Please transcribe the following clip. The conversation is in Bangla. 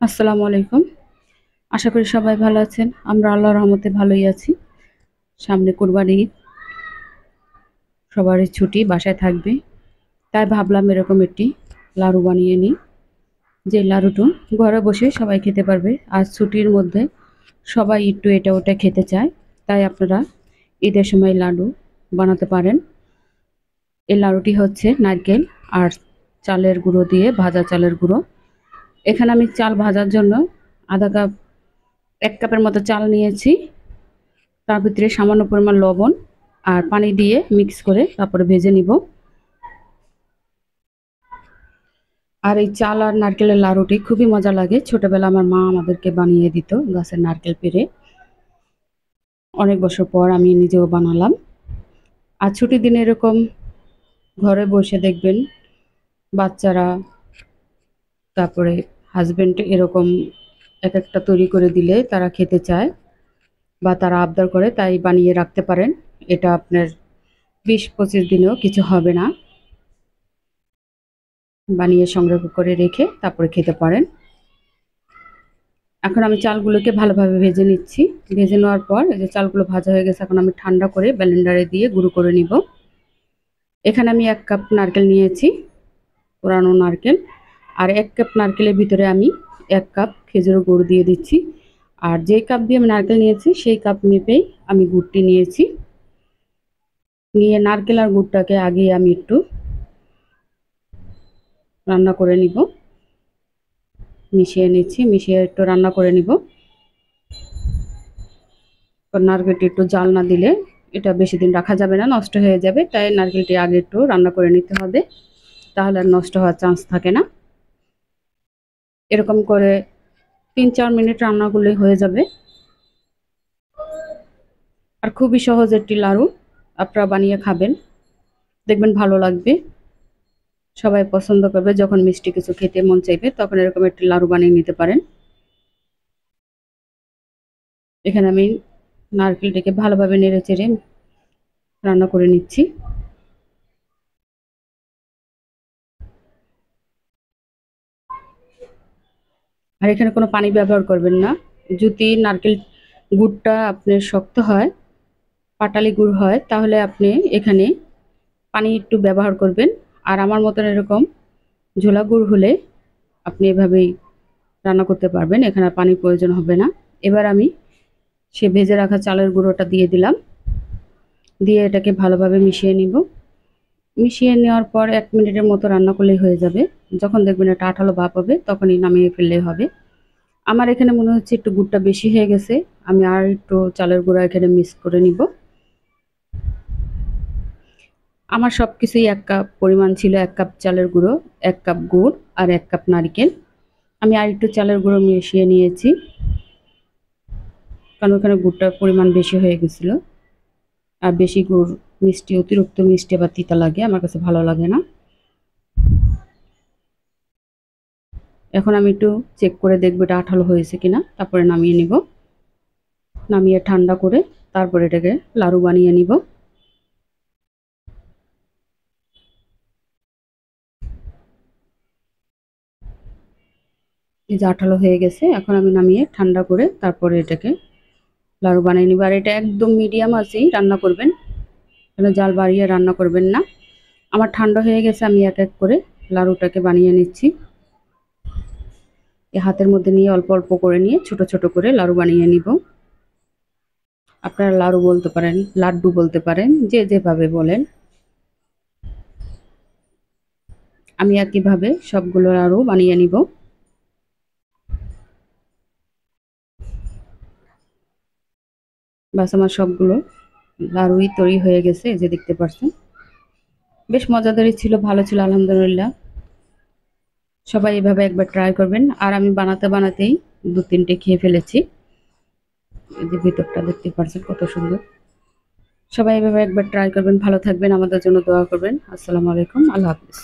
আসসালামু আলাইকুম। আশা করি সবাই ভালো আছেন। আমরা আল্লাহর রহমতে ভালোই আছি। সামনে কুরবানি ঈদ, সবারই ছুটি, বাসায় থাকবে। তাই ভাবলাম এরকম একটি লাড়ু বানিয়ে নিই, যে লাড়ুটো ঘরে বসে সবাই খেতে পারবে। আর ছুটির মধ্যে সবাই একটু এটা ওটা খেতে চায়, তাই আপনারা ঈদের সময় লাড্ডু বানাতে পারেন। এই লাড়ুটি হচ্ছে নারকেল আর চালের গুঁড়ো দিয়ে, ভাজা চালের গুঁড়ো। এখানে আমি চাল ভাজার জন্য আধা কাপ ১ কাপের মতো চাল নিয়েছি। তার ভিতরে সামান্য পরিমাণ লবণ আর পানি দিয়ে মিক্স করে তারপরে ভেজে নিব। আর এই চাল আর নারকেলের লাড়ুটি খুবই মজা লাগে। ছোটবেলা আমার মা আমাদেরকে বানিয়ে দিত গাছের নারকেল পেড়ে। অনেক বছর পর আমি নিজেও বানালাম। আর ছুটির দিনে এরকম ঘরে বসে দেখবেন বাচ্চারা, তারপরে হাজবেন্ড এরকম এক একটা তৈরি করে দিলে তারা খেতে চায় বা তারা আবদার করে, তাই বানিয়ে রাখতে পারেন। এটা আপনার ২০-২৫ দিনেও কিছু হবে না। বানিয়ে সংগ্রহ করে রেখে তারপরে খেতে পারেন। এখন আমি চালগুলোকে ভালোভাবে ভেজে নিচ্ছি। ভেজে নেওয়ার পর এই যে চালগুলো ভাজা হয়ে গেছে, এখন আমি ঠান্ডা করে ব্লেন্ডারে দিয়ে গুঁড়ো করে নিব। এখানে আমি ১ কাপ নারকেল নিয়েছি, কোরানো নারকেল। আর ১ কাপ নারকেলের ভিতরে আমি ১ কাপ খেজুরের গুড় দিয়ে দিচ্ছি। আর যে কাপ দিয়ে আমি নারকেল নিয়েছি সেই কাপ মেপেই আমি গুড়টি নিয়েছি। নিয়ে নারকেল আর গুড়টাকে আগে আমি একটু রান্না করে নিব। মিশিয়ে নিচ্ছি, মিশিয়ে একটু রান্না করে নিব। নারকেলটি একটু জাল না দিলে এটা বেশি দিন রাখা যাবে না, নষ্ট হয়ে যাবে। তাই নারকেলটি আগে একটু রান্না করে নিতে হবে, তাহলে আর নষ্ট হওয়ার চান্স থাকে না। এরকম করে ৩-৪ মিনিট রান্না করলেই হয়ে যাবে। আর খুবই সহজ একটি লাড়ু, আপনারা বানিয়ে খাবেন, দেখবেন ভালো লাগবে। সবাই পছন্দ করবে। যখন মিষ্টি কিছু খেতে মন চাইবে তখন এরকম একটি লাড়ু বানিয়ে নিতে পারেন। এখানে আমি নারকেলটাকে ভালোভাবে নেড়ে চেড়ে রান্না করে নিচ্ছি। আর এখানে কোনো পানি ব্যবহার করবেন না। যদি নারকেল গুড়টা আপনার শক্ত হয়, পাটালি গুড় হয়, তাহলে আপনি এখানে পানি একটু ব্যবহার করবেন। আর আমার মতন এরকম ঝোলা গুড় হলে আপনি এভাবেই রান্না করতে পারবেন, এখানে আর পানির প্রয়োজন হবে না। এবার আমি সে ভেজে রাখা চালের গুঁড়োটা দিয়ে দিলাম, দিয়ে এটাকে ভালোভাবে মিশিয়ে নিব। মিশিয়ে নেওয়ার পর ১ মিনিটের মতো রান্না করলেই হয়ে যাবে। যখন দেখবেন এটা আঠালো ভাব হবে তখনই নামিয়ে ফেললেই হবে। আমার এখানে মনে হচ্ছে একটু গুড়টা বেশি হয়ে গেছে, আমি আর একটু চালের গুঁড়া এখানে মিক্স করে নিব। আমার সব কিছুই ১ কাপ পরিমাণ ছিল। ১ কাপ চালের গুঁড়ো, ১ কাপ গুড় আর ১ কাপ নারকেল। আমি আর একটু চালের গুঁড়ো মিশিয়ে নিয়েছি, কারণ ওখানে গুড়টার পরিমাণ বেশি হয়ে গেছিল। আর বেশি গুড় মিষ্টি, অতিরিক্ত মিষ্টি বা তিতা লাগে, আমার কাছে ভালো লাগে না। এখন আমি একটু চেক করে দেখব এটা আঠালো হয়েছে কিনা, তারপরে নামিয়ে নিব। নামিয়ে ঠান্ডা করে তারপরে এটাকে লাড়ু বানিয়ে নিব। এই যে আঠালো হয়ে গেছে, এখন আমি নামিয়ে ঠান্ডা করে তারপরে এটাকে লাড়ু বানিয়ে নিব। আর এটা একদম মিডিয়াম আঁচেই রান্না করবেন, তাহলে জাল বাড়িয়ে রান্না করবেন না। আমার ঠান্ডা হয়ে গেছে, আমি এক এক করে লাড়ুটাকে বানিয়ে নিচ্ছি। এই হাতের মধ্যে নিয়ে অল্প অল্প করে নিয়ে ছোট ছোট করে লাড়ু বানিয়ে নিব। আপনারা লাড়ু বলতে পারেন, লাড্ডু বলতে পারেন, যে যেভাবে বলেন। আমি একইভাবে সবগুলো লাড়ু বানিয়ে নিব। বাস আমার সবগুলো লাড়ুই তৈরি হয়ে গেছে, এই যে দেখতে পাচ্ছেন। বেশ মজাদারই ছিল, ভালো ছিল আলহামদুলিল্লাহ। সবাই এভাবে একবার ট্রাই করবেন। আর আমি বানাতে বানাতেই ২-৩টে খেয়ে ফেলেছি। এই যে ভিতরটা দেখতে পাচ্ছেন কত সুন্দর। সবাই এভাবে একবার ট্রাই করবেন, ভালো থাকবেন, আমাদের জন্য দোয়া করবেন। আসসালামু আলাইকুম, আল্লাহ হাফিজ।